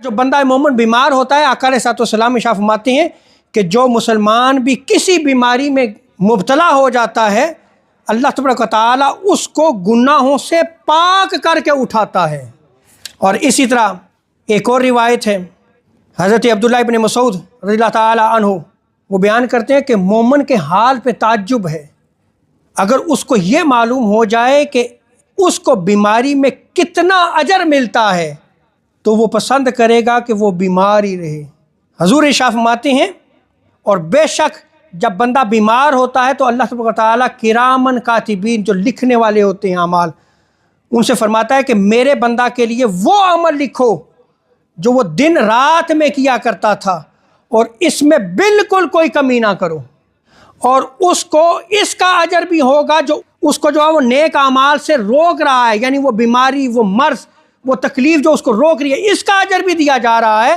जो बंदा मोमिन बीमार होता है, आका अलैहिस्सलाम इरशाद फरमाते हैं कि जो मुसलमान भी किसी बीमारी में मुब्तला हो जाता है, अल्लाह तबारक व तआला उसको गुनाहों से पाक करके उठाता है। और इसी तरह एक और रिवायत है, हज़रत अब्दुल्लाह इब्न मसूद रज़ियल्लाहु तआला अन्हु वो बयान करते हैं कि मोमिन के हाल पे ताज्जुब है, अगर उसको ये मालूम हो जाए कि उसको बीमारी में कितना अजर मिलता है तो वो पसंद करेगा कि वो बीमार ही रहे। हजूर इरशाद फरमाते हैं, और बेशक जब बंदा बीमार होता है तो अल्लाह सुब्हानहू व तआला किरामन कातिबीन, जो लिखने वाले होते हैं अमाल, उनसे फरमाता है कि मेरे बंदा के लिए वो अमल लिखो जो वो दिन रात में किया करता था और इसमें बिल्कुल कोई कमी ना करो, और उसको इसका अजर भी होगा जो उसको जो है वो नेक अमाल से रोक रहा है, यानी वो बीमारी, वो मर्ज, वो तकलीफ जो उसको रोक रही है, इसका अजर भी दिया जा रहा है।